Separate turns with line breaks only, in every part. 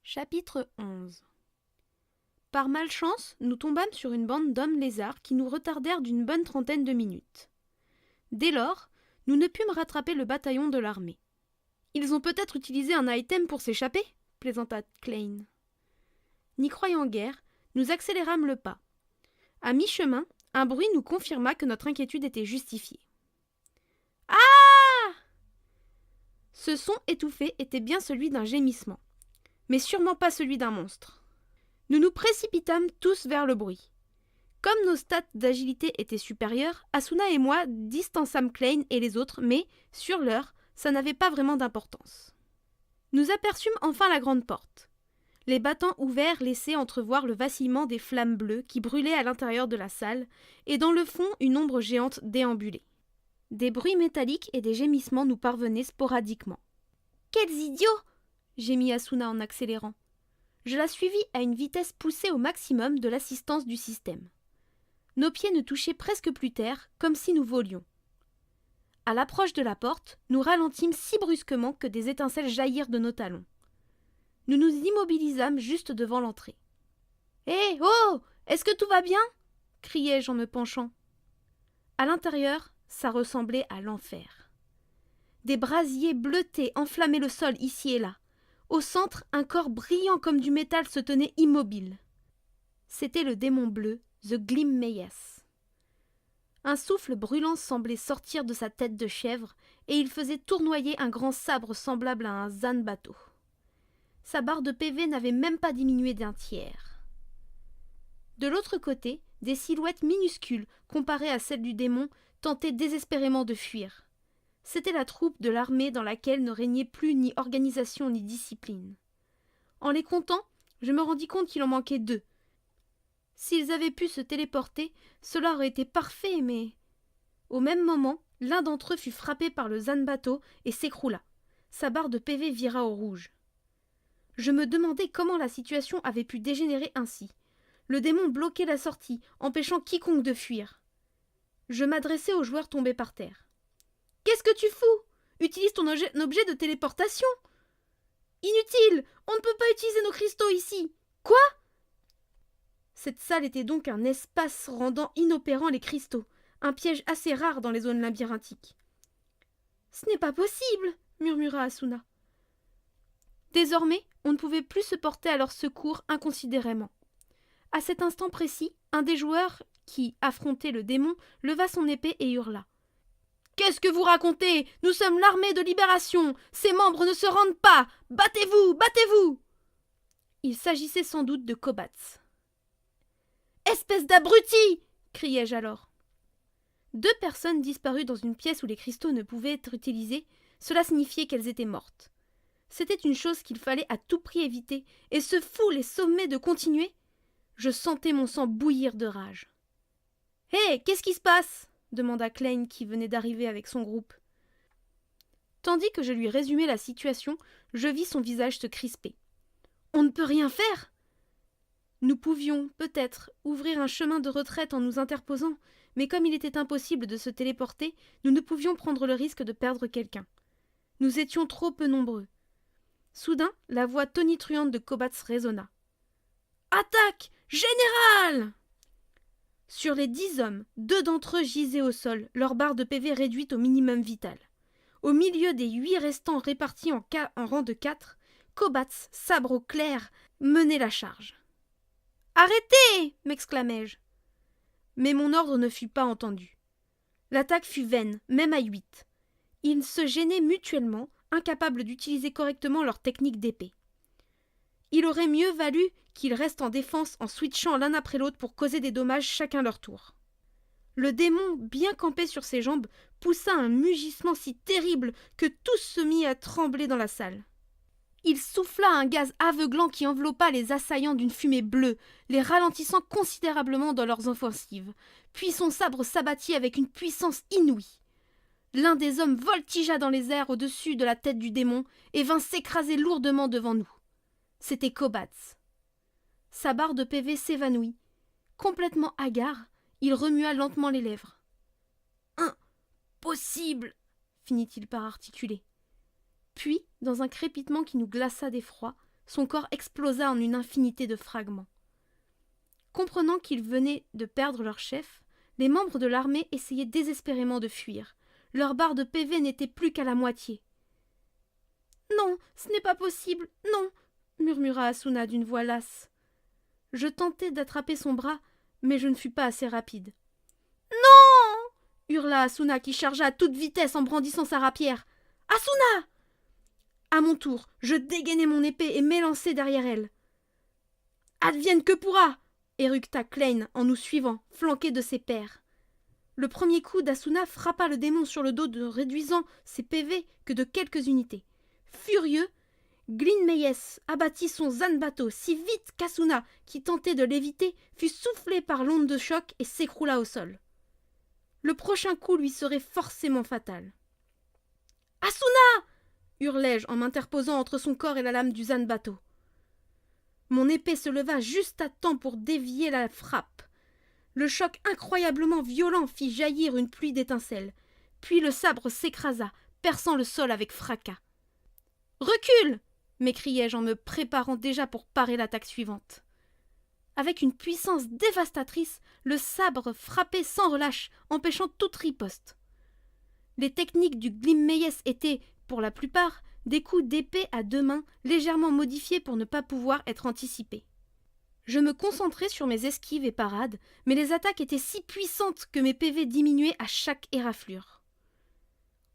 Chapitre 11. Par malchance, nous tombâmes sur une bande d'hommes lézards qui nous retardèrent d'une bonne trentaine de minutes. Dès lors, nous ne pûmes rattraper le bataillon de l'armée. « Ils ont peut-être utilisé un item pour s'échapper » plaisanta Klein. N'y croyant guère, nous accélérâmes le pas. À mi-chemin, un bruit nous confirma que notre inquiétude était justifiée. « Ah !» Ce son étouffé était bien celui d'un gémissement, mais sûrement pas celui d'un monstre. Nous nous précipitâmes tous vers le bruit. Comme nos stats d'agilité étaient supérieures, Asuna et moi distançâmes Klein et les autres, mais, sur l'heure, ça n'avait pas vraiment d'importance. Nous aperçûmes enfin la grande porte. Les battants ouverts laissaient entrevoir le vacillement des flammes bleues qui brûlaient à l'intérieur de la salle, et dans le fond une ombre géante déambulait. Des bruits métalliques et des gémissements nous parvenaient sporadiquement. « Quels idiots !» gémit Asuna en accélérant. Je la suivis à une vitesse poussée au maximum de l'assistance du système. Nos pieds ne touchaient presque plus terre, comme si nous volions. À l'approche de la porte, nous ralentîmes si brusquement que des étincelles jaillirent de nos talons. Nous nous immobilisâmes juste devant l'entrée. « Hé, oh ! Est-ce que tout va bien ?» criai-je en me penchant. À l'intérieur, ça ressemblait à l'enfer. Des brasiers bleutés enflammaient le sol ici et là. Au centre, un corps brillant comme du métal se tenait immobile. C'était le démon bleu, The Glimmeyes. Un souffle brûlant semblait sortir de sa tête de chèvre, et il faisait tournoyer un grand sabre semblable à un zanbato. Sa barre de PV n'avait même pas diminué d'un tiers. De l'autre côté, des silhouettes minuscules, comparées à celles du démon, tentaient désespérément de fuir. C'était la troupe de l'armée dans laquelle ne régnait plus ni organisation ni discipline. En les comptant, je me rendis compte qu'il en manquait 2. S'ils avaient pu se téléporter, cela aurait été parfait, mais... Au même moment, l'un d'entre eux fut frappé par le zanbato et s'écroula. Sa barre de PV vira au rouge. Je me demandais comment la situation avait pu dégénérer ainsi. Le démon bloquait la sortie, empêchant quiconque de fuir. Je m'adressai au joueur tombé par terre. « Qu'est-ce que tu fous ? Utilise ton objet de téléportation !»« Inutile ! On ne peut pas utiliser nos cristaux ici !»« Quoi ?» Cette salle était donc un espace rendant inopérants les cristaux, un piège assez rare dans les zones labyrinthiques. « Ce n'est pas possible !» murmura Asuna. Désormais, on ne pouvait plus se porter à leur secours inconsidérément. À cet instant précis, un des joueurs qui affrontait le démon leva son épée et hurla. « Qu'est-ce que vous racontez ? Nous sommes l'armée de libération. Ses membres ne se rendent pas. Battez-vous, battez-vous !» Il s'agissait sans doute de Kobats. « Espèce d'abruti !» criai-je alors. 2 personnes disparues dans une pièce où les cristaux ne pouvaient être utilisés, cela signifiait qu'elles étaient mortes. C'était une chose qu'il fallait à tout prix éviter, et ce fou les sommait de continuer. Je sentais mon sang bouillir de rage. « Hé, qu'est-ce qui se passe ?» demanda Klein qui venait d'arriver avec son groupe. Tandis que je lui résumais la situation, je vis son visage se crisper. « On ne peut rien faire !» Nous pouvions, peut-être, ouvrir un chemin de retraite en nous interposant, mais comme il était impossible de se téléporter, nous ne pouvions prendre le risque de perdre quelqu'un. Nous étions trop peu nombreux. Soudain, la voix tonitruante de Kobats résonna. « Attaque ! Général !» Sur les 10 hommes, 2 d'entre eux gisaient au sol, leur barre de PV réduite au minimum vital. Au milieu des 8 restants répartis en rang de 4, Kobats, sabre au clair, menait la charge. « Arrêtez !» m'exclamai-je. Mais mon ordre ne fut pas entendu. L'attaque fut vaine, même à 8. Ils se gênaient mutuellement, incapables d'utiliser correctement leur technique d'épée. Il aurait mieux valu qu'ils restent en défense en switchant l'un après l'autre pour causer des dommages chacun leur tour. Le démon, bien campé sur ses jambes, poussa un mugissement si terrible que tous se mit à trembler dans la salle. Il souffla un gaz aveuglant qui enveloppa les assaillants d'une fumée bleue, les ralentissant considérablement dans leurs offensives. Puis son sabre s'abattit avec une puissance inouïe. L'un des hommes voltigea dans les airs au-dessus de la tête du démon et vint s'écraser lourdement devant nous. C'était Kobats. Sa barre de PV s'évanouit. Complètement hagard, il remua lentement les lèvres. « Impossible !» finit-il par articuler. Puis, dans un crépitement qui nous glaça d'effroi, son corps explosa en une infinité de fragments. Comprenant qu'ils venaient de perdre leur chef, les membres de l'armée essayaient désespérément de fuir. Leur barre de PV n'était plus qu'à la moitié. « Non, ce n'est pas possible, non !» murmura Asuna d'une voix lasse. Je tentai d'attraper son bras, mais je ne fus pas assez rapide. « Non !» hurla Asuna qui chargea à toute vitesse en brandissant sa rapière. « Asuna !» À mon tour, je dégainai mon épée et m'élançai derrière elle. « Advienne que pourra !» éructa Klein en nous suivant, flanqué de ses pairs. Le premier coup d'Asuna frappa le démon sur le dos, ne réduisant ses PV que de quelques unités. Furieux, Glynmeyes abattit son Zanbato si vite qu'Asuna, qui tentait de l'éviter, fut soufflé par l'onde de choc et s'écroula au sol. Le prochain coup lui serait forcément fatal. « Asuna !» hurlai-je en m'interposant entre son corps et la lame du Zanbato. Mon épée se leva juste à temps pour dévier la frappe. Le choc incroyablement violent fit jaillir une pluie d'étincelles. Puis le sabre s'écrasa, perçant le sol avec fracas. « Recule !» m'écriai-je en me préparant déjà pour parer l'attaque suivante. Avec une puissance dévastatrice, le sabre frappait sans relâche, empêchant toute riposte. Les techniques du Glynmeyes étaient, pour la plupart, des coups d'épée à deux mains légèrement modifiés pour ne pas pouvoir être anticipés. Je me concentrais sur mes esquives et parades, mais les attaques étaient si puissantes que mes PV diminuaient à chaque éraflure.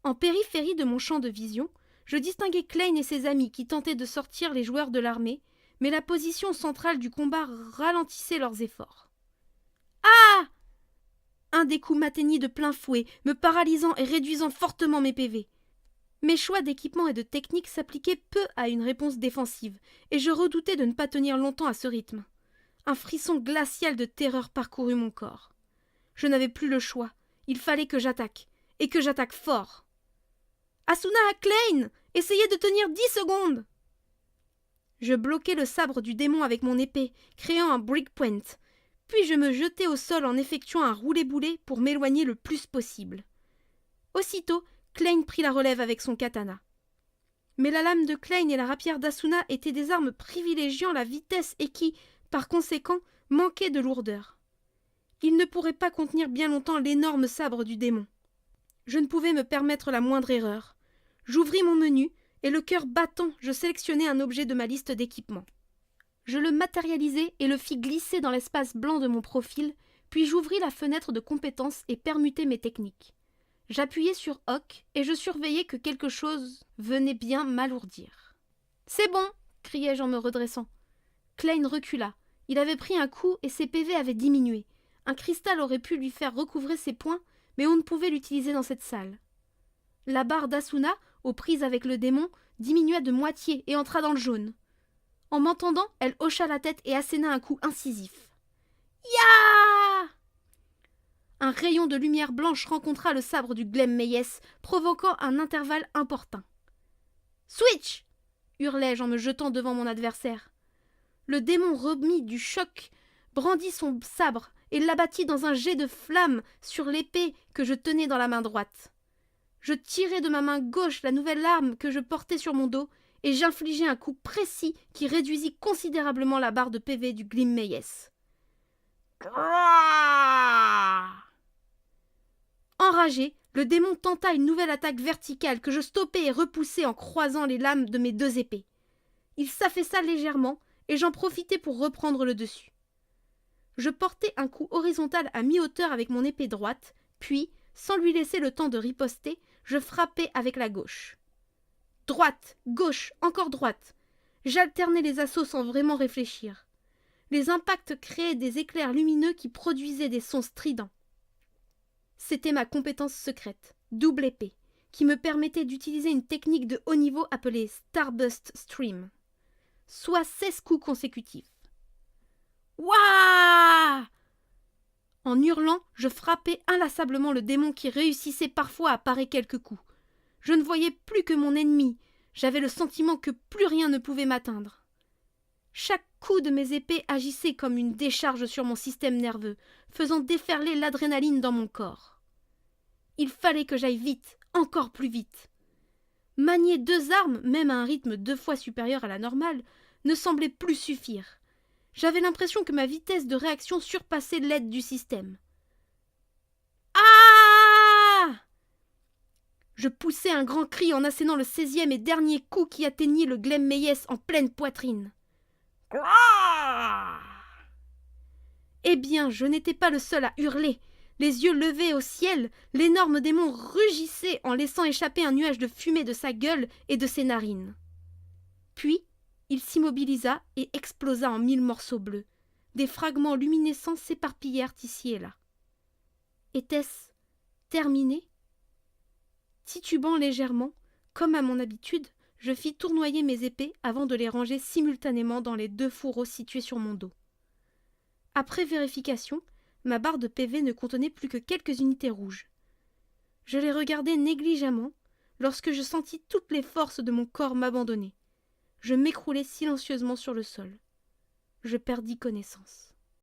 En périphérie de mon champ de vision, je distinguais Klein et ses amis qui tentaient de sortir les joueurs de l'armée, mais la position centrale du combat ralentissait leurs efforts. « Ah !» Un des coups m'atteignit de plein fouet, me paralysant et réduisant fortement mes PV. Mes choix d'équipement et de technique s'appliquaient peu à une réponse défensive, et je redoutais de ne pas tenir longtemps à ce rythme. Un frisson glacial de terreur parcourut mon corps. Je n'avais plus le choix, il fallait que j'attaque, et que j'attaque fort. « Asuna, Klein, essayez de tenir 10 secondes !» Je bloquai le sabre du démon avec mon épée, créant un breakpoint, puis je me jetai au sol en effectuant un roulé-boulé pour m'éloigner le plus possible. Aussitôt, Klein prit la relève avec son katana. Mais la lame de Klein et la rapière d'Asuna étaient des armes privilégiant la vitesse et qui, par conséquent, manquaient de lourdeur. Ils ne pourraient pas contenir bien longtemps l'énorme sabre du démon. Je ne pouvais me permettre la moindre erreur. J'ouvris mon menu et le cœur battant, je sélectionnai un objet de ma liste d'équipements. Je le matérialisai et le fis glisser dans l'espace blanc de mon profil, puis j'ouvris la fenêtre de compétences et permutai mes techniques. J'appuyai sur Hoc et je surveillais que quelque chose venait bien m'alourdir. « C'est bon !» criai-je en me redressant. Klein recula. Il avait pris un coup et ses PV avaient diminué. Un cristal aurait pu lui faire recouvrer ses points, mais on ne pouvait l'utiliser dans cette salle. La barre d'Asuna, aux prises avec le démon, diminua de moitié et entra dans le jaune. En m'entendant, elle hocha la tête et asséna un coup incisif. « Ya !» Un rayon de lumière blanche rencontra le sabre du Glynmeyes, provoquant un intervalle important. « Switch !» hurlai-je en me jetant devant mon adversaire. Le démon remit du choc, brandit son sabre et l'abattit dans un jet de flamme sur l'épée que je tenais dans la main droite. Je tirai de ma main gauche la nouvelle arme que je portais sur mon dos et j'infligeai un coup précis qui réduisit considérablement la barre de PV du Glynmeyes. Enragé, le démon tenta une nouvelle attaque verticale que je stoppai et repoussai en croisant les lames de mes deux épées. Il s'affaissa légèrement et j'en profitai pour reprendre le dessus. Je portai un coup horizontal à mi-hauteur avec mon épée droite, puis, sans lui laisser le temps de riposter, je frappai avec la gauche. Droite, gauche, encore droite. J'alternais les assauts sans vraiment réfléchir. Les impacts créaient des éclairs lumineux qui produisaient des sons stridents. C'était ma compétence secrète, double épée, qui me permettait d'utiliser une technique de haut niveau appelée Starburst Stream, soit 16 coups consécutifs. Ouah! En hurlant, je frappais inlassablement le démon qui réussissait parfois à parer quelques coups. Je ne voyais plus que mon ennemi, j'avais le sentiment que plus rien ne pouvait m'atteindre. Chaque coup de mes épées agissait comme une décharge sur mon système nerveux, faisant déferler l'adrénaline dans mon corps. Il fallait que j'aille vite, encore plus vite. Manier deux armes, même à un rythme 2 fois supérieur à la normale, ne semblait plus suffire. J'avais l'impression que ma vitesse de réaction surpassait l'aide du système. Ah! Je poussai un grand cri en assénant le 16e et dernier coup qui atteignit le Glen Meyès en pleine poitrine. Eh bien, je n'étais pas le seul à hurler. Les yeux levés au ciel, l'énorme démon rugissait en laissant échapper un nuage de fumée de sa gueule et de ses narines. Puis, il s'immobilisa et explosa en 1000 morceaux bleus. Des fragments luminescents s'éparpillèrent ici et là. Était-ce terminé? Titubant légèrement, comme à mon habitude, je fis tournoyer mes épées avant de les ranger simultanément dans les 2 fourreaux situés sur mon dos. Après vérification, ma barre de PV ne contenait plus que quelques unités rouges. Je les regardai négligemment lorsque je sentis toutes les forces de mon corps m'abandonner. Je m'écroulai silencieusement sur le sol. Je perdis connaissance.